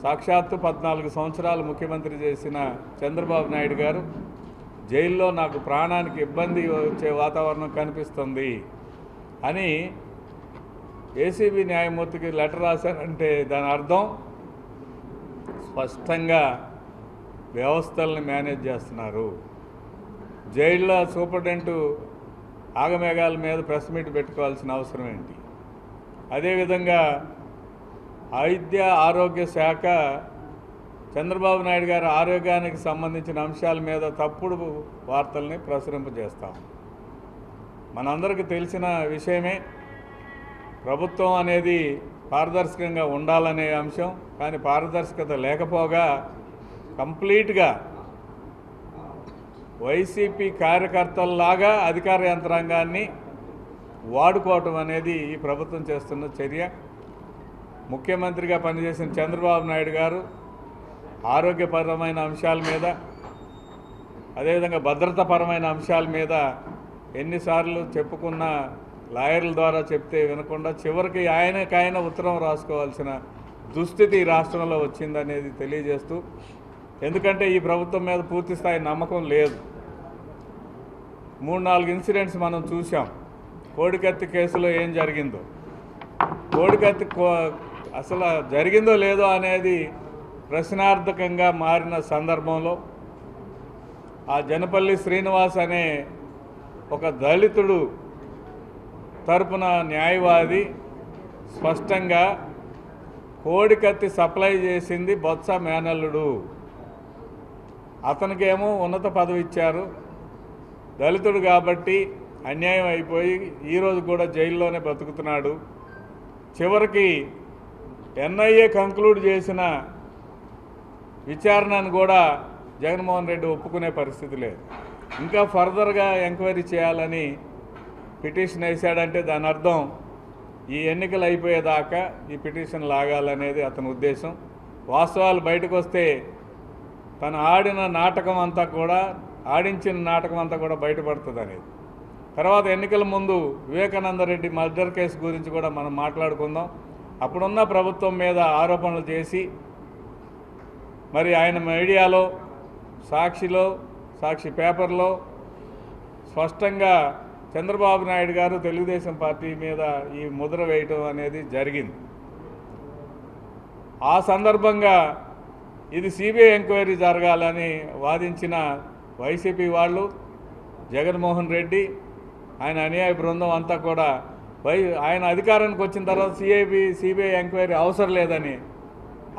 సాక్షాత్తు 14 సంవత్సరాలు ముఖ్యమంత్రి చేసిన చంద్రబాబు నాయుడు గారు జైల్లో నాకు ప్రాణానికి ఇబ్బంది వచ్చే వాతావరణం కనిపిస్తుంది అని ఏసీబీ న్యాయమూర్తికి లెటర్ రాశారంటే దాని అర్థం స్పష్టంగా వ్యవస్థల్ని మేనేజ్ చేస్తున్నారు. జైల్లో సూపరింటెండెంట్ ఆగమేఘాల మీద ప్రెస్ మీట్ పెట్టుకోవాల్సిన అవసరం ఏంటి? అదేవిధంగా వైద్య ఆరోగ్య శాఖ చంద్రబాబు నాయుడు గారి ఆరోగ్యానికి సంబంధించిన అంశాల మీద తప్పుడు వార్తల్ని ప్రచురింపజేస్తాం. మనందరికీ తెలిసిన విషయమే, ప్రభుత్వం అనేది పారదర్శకంగా ఉండాలనే అంశం. కానీ పారదర్శకత లేకపోగా కంప్లీట్గా వైసీపీ కార్యకర్తల్లాగా అధికార యంత్రాంగాన్ని వాడుకోవటం అనేది ఈ ప్రభుత్వం చేస్తున్న చర్య. ముఖ్యమంత్రిగా పనిచేసిన చంద్రబాబు నాయుడు గారు ఆరోగ్యపరమైన అంశాల మీద, అదేవిధంగా భద్రతాపరమైన అంశాల మీద ఎన్నిసార్లు చెప్పుకున్న లాయర్ల ద్వారా చెప్తే వినకుండా చివరికి ఆయనకైనా ఉత్తరం రాసుకోవాల్సిన దుస్థితి ఈ రాష్ట్రంలో వచ్చిందనేది తెలియజేస్తూ, ఎందుకంటే ఈ ప్రభుత్వం మీద పూర్తి స్థాయి నమ్మకం లేదు. 3-4 ఇన్సిడెంట్స్ మనం చూసాం. కోడికత్తి కేసులో ఏం జరిగిందో, కోడికత్తి అసలు జరిగిందో లేదో అనేది ప్రశ్నార్థకంగా మారిన సందర్భంలో ఆ జనపల్లి శ్రీనివాస్ అనే ఒక దళితుడు తరపున న్యాయవాది స్పష్టంగా కోడికత్తి సప్లై చేసింది బొత్స మేనల్లుడు, అతనికేమో ఉన్నత పదవి ఇచ్చారు, దళితుడు కాబట్టి అన్యాయం అయిపోయి ఈరోజు కూడా జైల్లోనే బతుకుతున్నాడు. చివరికి ఎన్ఐఏ కంక్లూడ్ చేసిన విచారణను కూడా జగన్మోహన్ రెడ్డి ఒప్పుకునే పరిస్థితి లేదు. ఇంకా ఫర్దర్గా ఎంక్వైరీ చేయాలని పిటిషన్ వేశాడంటే దాని అర్థం ఈ ఎన్నికలు అయిపోయేదాకా ఈ పిటిషన్ లాగాలనేది అతని ఉద్దేశం. వాస్తవాలు బయటకు వస్తే తను ఆడిన నాటకం అంతా కూడా, ఆడించిన నాటకం అంతా కూడా బయటపడుతుంది అనేది. తర్వాత ఎన్నికల ముందు వివేకానంద రెడ్డి మర్డర్ కేసు గురించి కూడా మనం మాట్లాడుకుందాం. అప్పుడున్న ప్రభుత్వం మీద ఆరోపణలు చేసి మరి ఆయన మీడియాలో, సాక్షిలో, సాక్షి పేపర్లో, స్పష్టంగా చంద్రబాబు నాయుడు గారు తెలుగుదేశం పార్టీ మీద ఈ ముద్ర వేయటం అనేది జరిగింది. ఆ సందర్భంగా ఇది సిబిఐ ఎంక్వైరీ జరగాలని వాదించిన వైసీపీ వాళ్ళు, జగన్మోహన్ రెడ్డి, ఆయన అనుయాయ బృందం అంతా కూడా ఆయన అధికారానికి వచ్చిన తర్వాత సిబిఐ ఎంక్వైరీ అవసరం లేదని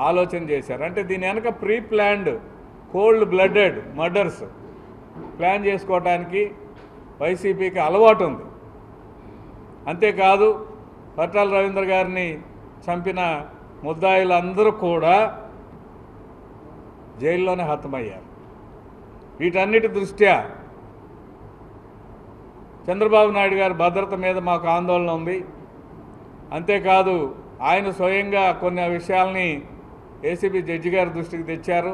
ఆలోచన చేశారు. అంటే దీని వెనక pre planned cold blooded murders plan చేసుకోవడానికి వైసీపీకి అలవాటు ఉంది. అంతేకాదు పట్టాల రవీంద్ర గారిని చంపిన ముద్దాయిలందరూ కూడా జైల్లోనే హతమయ్యారు. వీటన్నిటి దృష్ట్యా చంద్రబాబు నాయుడు గారి భద్రత మీద మాకు ఆందోళన ఉంది. అంతేకాదు ఆయన స్వయంగా కొన్ని విషయాల్ని ఏసీబీ జడ్జి గారి దృష్టికి తెచ్చారు.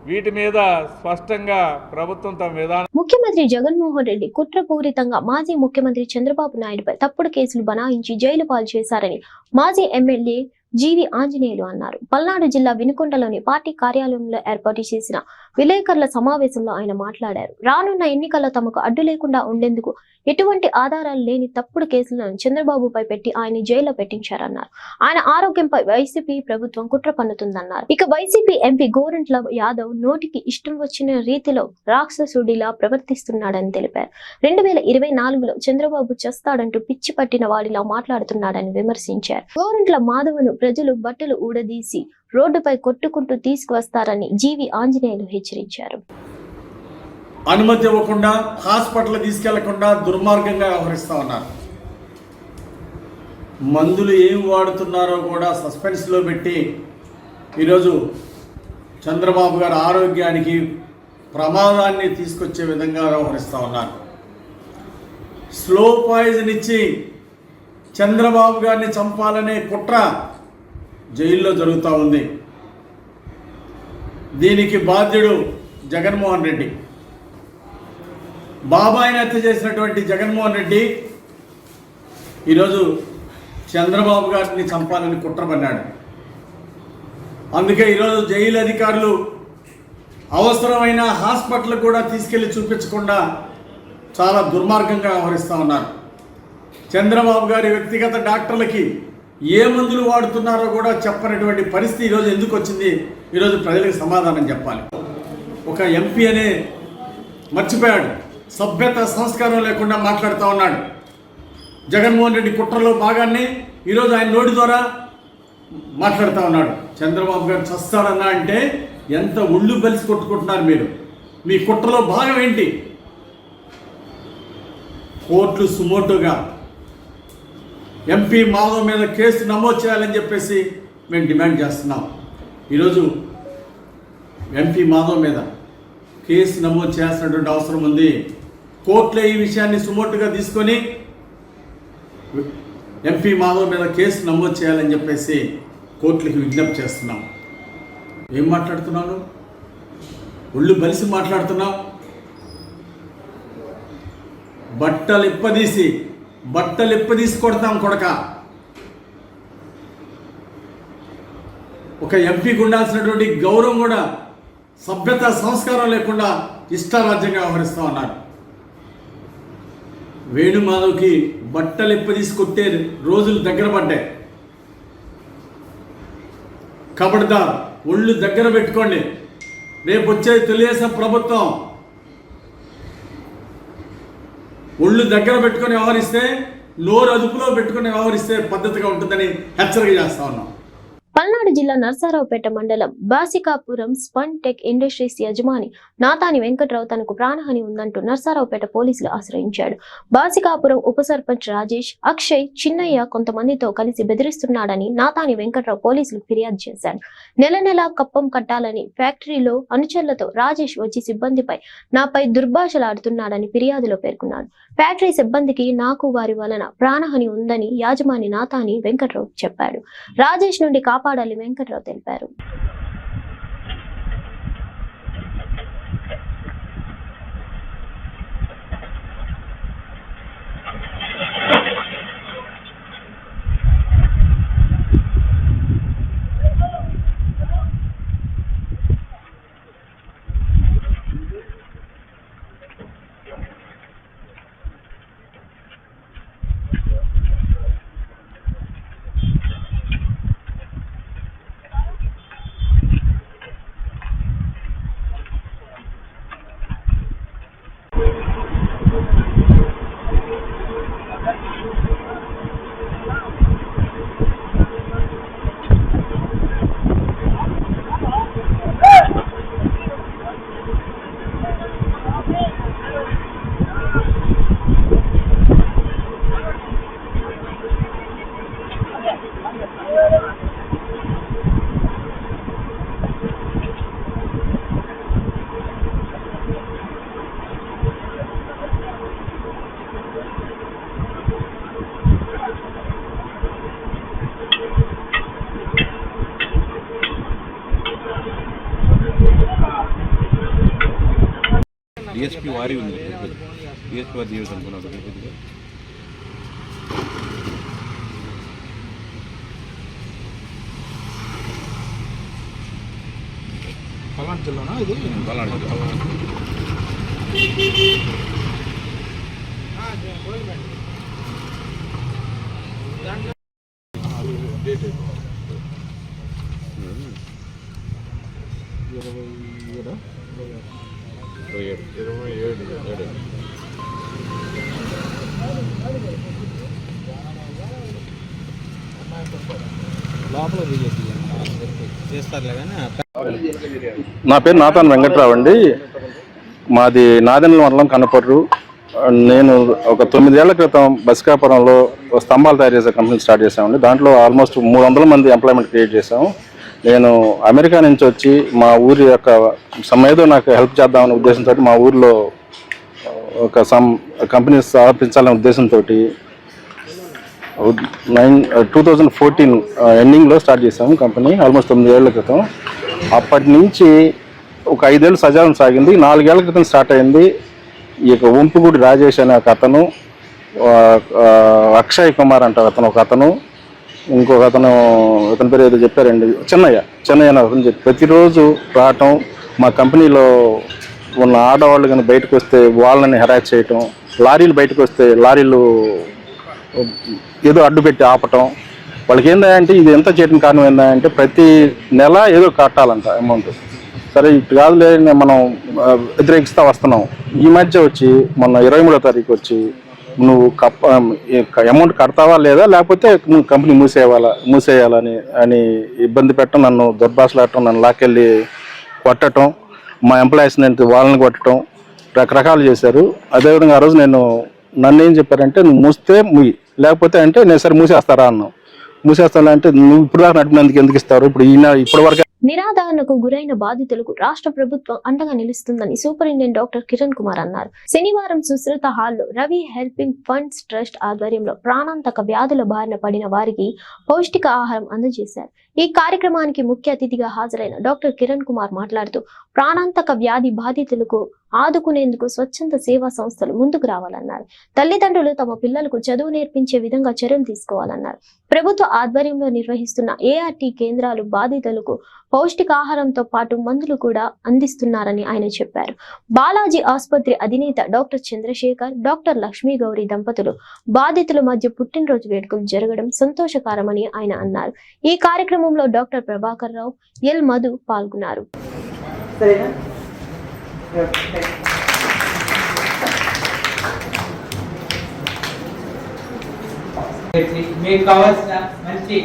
వీటి మీద స్పష్టంగా ప్రభుత్వం తమ విధానం. ముఖ్యమంత్రి జగన్మోహన్ రెడ్డి కుట్రపూరితంగా మాజీ ముఖ్యమంత్రి చంద్రబాబు నాయుడుపై తప్పుడు కేసులు బనాయించి జైలు పాలు చేశారని మాజీ ఎమ్మెల్యే జీవి ఆంజనేయులు అన్నారు. పల్నాడు జిల్లా వినుకొండలోని పార్టీ కార్యాలయంలో ఏర్పాటు చేసిన విలేకరుల సమావేశంలో ఆయన మాట్లాడారు. రానున్న ఎన్నికల్లో తమకు అడ్డు లేకుండా ఉండేందుకు ఎటువంటి ఆధారాలు లేని తప్పుడు కేసులను చంద్రబాబుపై పెట్టి ఆయన జైల్లో పెట్టించారన్నారు. ఆయన ఆరోగ్యంపై వైసీపీ ప్రభుత్వం కుట్ర పన్నుతుందన్నారు. ఇక వైసీపీ ఎంపీ గోరంట్ల యాదవ్ నోటికి ఇష్టం వచ్చిన రీతిలో రాక్షసుడిలా ప్రవర్తిస్తున్నాడని తెలిపారు. 2024లో చంద్రబాబు చేస్తాడంటూ పిచ్చి పట్టిన వాడిలా మాట్లాడుతున్నాడని విమర్శించారు. గోరంట్ల మాధవను ప్రజలు బట్టలు ఊడదీసి రోడ్డుపై కొట్టుకుంటూ తీసుకువస్తారని జీవి ఆంజనేయులు హెచ్చరించారు. అనుమతి ఇవ్వకుండా హాస్పిటల్ తీసుకెళ్లకుండా దుర్మార్గంగా వ్యవహరిస్తా ఉన్నారు. మందులు ఏం వాడుతున్నారో కూడా సస్పెన్స్లో పెట్టి ఈరోజు చంద్రబాబు గారి ఆరోగ్యానికి ప్రమాదాన్ని తీసుకొచ్చే విధంగా వ్యవహరిస్తూ ఉన్నారు. స్లో పాయిజన్ ఇచ్చి చంద్రబాబు గారిని చంపాలనే కుట్ర జైల్లో జరుగుతూ ఉంది. దీనికి బాధ్యుడు జగన్మోహన్ రెడ్డి. బాబాయిని హత్య చేసినటువంటి జగన్మోహన్ రెడ్డి ఈరోజు చంద్రబాబు గారిని చంపాలని కుట్ర పన్నాడు. అందుకే ఈరోజు జైలు అధికారులు అవసరమైన హాస్పిటల్ కూడా తీసుకెళ్లి చూపించకుండా చాలా దుర్మార్గంగా వ్యవహరిస్తూ ఉన్నారు. చంద్రబాబు గారి వ్యక్తిగత డాక్టర్లకి ఏ మందులు వాడుతున్నారో కూడా చెప్పనటువంటి పరిస్థితి ఈరోజు ఎందుకు వచ్చింది? ఈరోజు ప్రజలకు సమాధానం చెప్పాలి. ఒక ఎంపీ అనే మర్చిపోయాడు, సభ్యత సంస్కారం లేకుండా మాట్లాడుతూ ఉన్నాడు. జగన్మోహన్ రెడ్డి కుట్రలో భాగాన్ని ఈరోజు ఆయన నోటి ద్వారా మాట్లాడుతూ ఉన్నాడు. చంద్రబాబు గారు చస్తాడన్నా అంటే ఎంత ఒళ్ళు బలిసి కొట్టుకుంటున్నారు మీరు. మీ కుట్రలో భాగం ఏంటి? కోర్టులు సుమోటోగా ఎంపీ మాధవ్ మీద కేసు నమోదు చేయాలని చెప్పేసి మేము డిమాండ్ చేస్తున్నాం. ఈరోజు ఎంపీ మాధవ్ మీద కేసు నమోదు చేయాల్సినటువంటి అవసరం ఉంది. కోర్టులో ఈ విషయాన్ని సుమోటుగా తీసుకొని ఎంపీ మాధవ్ మీద కేసు నమోదు చేయాలని చెప్పేసి కోర్టులకి విజ్ఞప్తి చేస్తున్నాం. ఏం మాట్లాడుతున్నాను? ఒళ్ళు బలిసి మాట్లాడుతున్నాం. బట్టలు ఇప్పదీసి కొడతాం కొడక. ఒక ఎంపీకి ఉండాల్సినటువంటి గౌరవం కూడా సభ్యత సంస్కారం లేకుండా ఇష్టారాజ్యంగా వ్యవహరిస్తూ ఉన్నారు. వేణుమాధవ్కి బట్టలు ఇప్పదీసి కొట్టే రోజులు దగ్గర పడ్డాయి. కబడ్దార్, ఒళ్ళు దగ్గర పెట్టుకోండి. రేపు వచ్చే తెలుగుదేశం ప్రభుత్వం ఒళ్ళు దగ్గర పెట్టుకొని వ్యవహరిస్తే, నోరు అదుపులో పెట్టుకుని వ్యవహరిస్తే పద్ధతిగా ఉంటుందని హెచ్చరిక చేస్తా ఉన్నాం. పల్నాడు జిల్లా నర్సారావుపేట మండలం బాసికాపురం స్పన్ టెక్ ఇండస్ట్రీస్ యజమాని నాతాని వెంకట్రావు తనకు ప్రాణహాని ఉందంటూ నర్సారావుపేట పోలీసులు ఆశ్రయించాడు. బాసికాపురం ఉప సర్పంచ్ రాజేష్, అక్షయ్, చిన్నయ్య కొంతమందితో కలిసి బెదిరిస్తున్నాడని నాతాని వెంకట్రావు పోలీసులకు ఫిర్యాదు చేశాడు. నెల కప్పం కట్టాలని ఫ్యాక్టరీలో అనుచరులతో రాజేష్ వచ్చి సిబ్బందిపై నాపై దుర్భాషలాడుతున్నాడని ఫిర్యాదులో పేర్కొన్నాడు. ఫ్యాక్టరీ సిబ్బందికి నాకు వారి వలన ప్రాణహాని ఉందని యాజమాని నాతాని వెంకట్రావు చెప్పాడు. రాజేష్ నుండి కాపాడాలి వెంకట్రావు తెలిపారు. డిఎస్పీ వారి ఉంది, డిఎస్పీ వారి జీవితం అనుకున్నాను. పల్నాడు జిల్లానా ఇది? పల్నాడు జిల్లా. నా పేరు నాతాన్ వెంకట్రావు అండి. మాది నాదెండ్ల మండలం కనపర్రు. నేను ఒక 9 ఏళ్ల క్రితం బస్కాపురంలో స్తంభాలు తయారు చేసే కంపెనీ స్టార్ట్ చేసామండి. దాంట్లో ఆల్మోస్ట్ 300 మంది ఎంప్లాయ్మెంట్ క్రియేట్ చేసాము. నేను అమెరికా నుంచి వచ్చి మా ఊరి యొక్క ఏదో నాకు హెల్ప్ చేద్దామనే ఉద్దేశంతో మా ఊరిలో ఒక కంపెనీ స్థాపించాలనే ఉద్దేశంతో 2014 ఎండింగ్లో స్టార్ట్ చేసాము కంపెనీ, ఆల్మోస్ట్ 9 ఏళ్ల క్రితం. అప్పటి నుంచి ఒక 5 ఏళ్ళు సజావం సాగింది. 4 ఏళ్ల క్రితం స్టార్ట్ అయింది. ఈ యొక్క వంపుగూడి రాజేష్ అనే ఒక అతను, అక్షయ్ కుమార్ అంటారు అతను ఒక అతను, ఇంకొక అతను అతని పేరు ఏదో చెప్పారండి, చెన్నయ్య అని అతను చెప్పి ప్రతిరోజు రావటం, మా కంపెనీలో ఉన్న ఆడవాళ్ళు కానీ బయటకు వస్తే వాళ్ళని హెరాస్ చేయటం, లారీలు బయటకు వస్తే లారీలు ఏదో అడ్డు పెట్టి ఆపటం. వాళ్ళకి ఏంటంటే ఇది ఎంత చేయడం కారణం ఏంటంటే ప్రతి నెల ఏదో కట్టాలంట అమౌంట్. సరే ఇటు కాదులే మనం వ్యతిరేకిస్తూ వస్తున్నాం. ఈ మధ్య వచ్చి మొన్న 23వ తారీఖు వచ్చి నువ్వు అమౌంట్ కడతావా లేదా లేకపోతే నువ్వు కంపెనీ మూసేయాలని ఇబ్బంది పెట్టడం, నన్ను దుర్భాషలాడటం, నన్ను లాక్కెళ్ళి కొట్టడం, మా ఎంప్లాయీస్ని వాళ్ళని కొట్టడం రకరకాలు చేశారు. అదేవిధంగా ఆ రోజు నన్ను ఏం చెప్పారంటే నువ్వు మూస్తే ముయ్యి, లేకపోతే అంటే నేను సరే మూసేస్తారా అన్నావు. మూసేస్తాను అంటే నువ్వు ఇప్పుడు దాకా నడిపినందుకు ఎందుకు ఇస్తారు, ఇప్పటి వరకు నిరాదరణకు గురైన బాధితులకు రాష్ట్ర ప్రభుత్వం అండగా నిలుస్తుందని సూపరింటెండెంట్ డాక్టర్ కిరణ్ కుమార్ అన్నారు. శనివారం సుశ్రుత హాల్లో రవి హెల్పింగ్ ఫండ్స్ ట్రస్ట్ ఆధ్వర్యంలో ప్రాణాంతక వ్యాధుల బారిన పడిన వారికి పౌష్టిక ఆహారం అందజేశారు. ఈ కార్యక్రమానికి ముఖ్య అతిథిగా హాజరైన డాక్టర్ కిరణ్ కుమార్ మాట్లాడుతూ ప్రాణాంతక వ్యాధి బాధితులకు ఆదుకునేందుకు స్వచ్ఛంద సేవా సంస్థలు ముందుకు రావాలన్నారు. తల్లిదండ్రులు తమ పిల్లలకు చదువు నేర్పించే విధంగా చర్యలు తీసుకోవాలన్నారు. ప్రభుత్వ ఆధ్వర్యంలో నిర్వహిస్తున్న ఏఆర్టీ కేంద్రాలు బాధితులకు పౌష్టికాహారంతో పాటు మందులు కూడా అందిస్తున్నారని ఆయన చెప్పారు. బాలాజీ ఆసుపత్రి అధినేత డాక్టర్ చంద్రశేఖర్, డాక్టర్ లక్ష్మీ గౌరి దంపతులు బాధితుల మధ్య పుట్టినరోజు వేడుకలు జరగడం సంతోషకరమని ఆయన అన్నారు. ఈ కార్యక్రమంలో డాక్టర్ ప్రభాకర్ రావు, ఎల్ మధు పాల్గొన్నారు. మీకు కావాల్సిన మంచి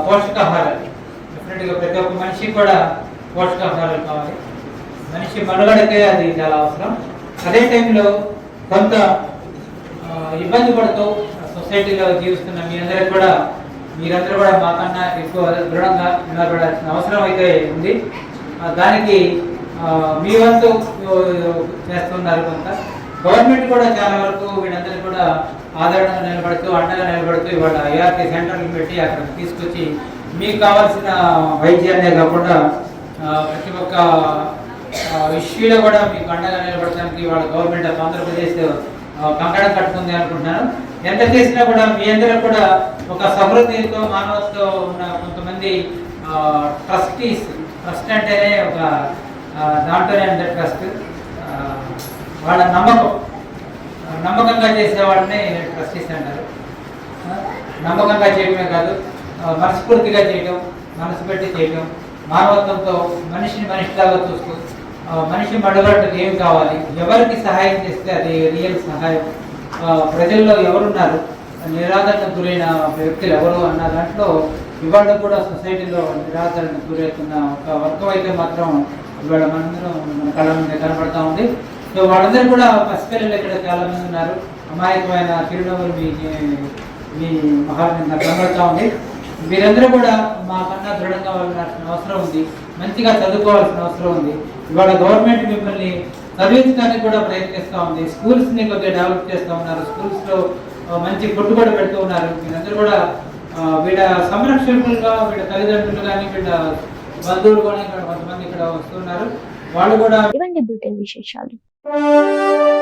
పోషకాహారాలు, డెఫినెట్గా ప్రతి ఒక్క మనిషికి కూడా పోషకాహారాలు కావాలి. మనిషి మనుగడకే అది చాలా అవసరం. అదే టైంలో కొంత ఇబ్బంది పడుతూ సొసైటీలో జీవిస్తున్న మీరందరూ కూడా మాకన్నా ఎక్కువ దృఢంగా నిలబడాల్సిన అవసరం అయితే ఉంది. దానికి మీ వంతు చేస్తున్నారు. కొంత గవర్నమెంట్ కూడా చాలా వరకు వీళ్ళందరినీ కూడా ఆదరణగా నిలబడుతూ అండగా నిలబడుతూ ఇవాళ ఏఆర్టీ సెంటర్లు పెట్టి అక్కడ తీసుకొచ్చి మీకు కావాల్సిన వైద్యాన్నే కాకుండా ప్రతి ఒక్క ఇష్యూలో కూడా మీకు అండగా నిలబడటానికి ఇవాళ గవర్నమెంట్ ఆఫ్ ఆంధ్రప్రదేశ్ కంకణం కట్టుకుంది అనుకుంటున్నాను. ఎంత చేసినా కూడా మీ అందరూ కూడా ఒక సమృద్ధితో మానవతతో ఉన్న కొంతమంది ట్రస్ట్ అంటేనే ఒక దాంట్లోనే అంటే ట్రస్ట్, వాళ్ళ నమ్మకంగా చేసే వాళ్ళని ట్రస్టీస్ అంటారు. నమ్మకంగా చేయడమే కాదు, మనస్ఫూర్తిగా చేయటం, మనసు పెట్టి చేయటం, మానవత్వంతో మనిషిలాగా చూస్తూ మనిషి మడుగడకు ఏమి కావాలి, ఎవరికి సహాయం చేస్తే అది రియల్ సహాయం, ప్రజల్లో ఎవరున్నారు, నిరాదరణకు గురైన వ్యక్తులు ఎవరు అన్న దాంట్లో ఇవాళ కూడా సొసైటీలో నిరాదరణకు గురవుతున్న ఒక వర్గం అయితే మాత్రం ఇవాళ మనందరం మన కళ్ళ ముందే కనపడతా ఉంది. సో వాళ్ళందరూ కూడా పసిపిల్లలు ఇక్కడ చాలా మంది ఉన్నారు. అమాయకమైన చిరునవ్వులు మీ మహా నాకు కనబడతా ఉంది. మీరందరూ కూడా మాకన్నా దృఢంగా వెళ్ళాల్సిన అవసరం ఉంది, మంచిగా చదువుకోవాల్సిన అవసరం ఉంది. ఇవాళ గవర్నమెంట్ మిమ్మల్ని చదివించడానికి కూడా ప్రయత్నిస్తూ ఉంది. స్కూల్స్ని కొద్దిగా డెవలప్ చేస్తూ ఉన్నారు, స్కూల్స్లో మంచి పెట్టుబడి పెడుతూ ఉన్నారు. మీరందరూ కూడా వీళ్ళ సంరక్షకులుగా వీళ్ళ తల్లిదండ్రులు కానీ వీళ్ళ బంధువులు కానీ కొంతమంది ఇక్కడ వస్తున్నారు. వాళ్ళు కూడా ఇవన్నీ బ్రిటన్ విశేషాలు. you.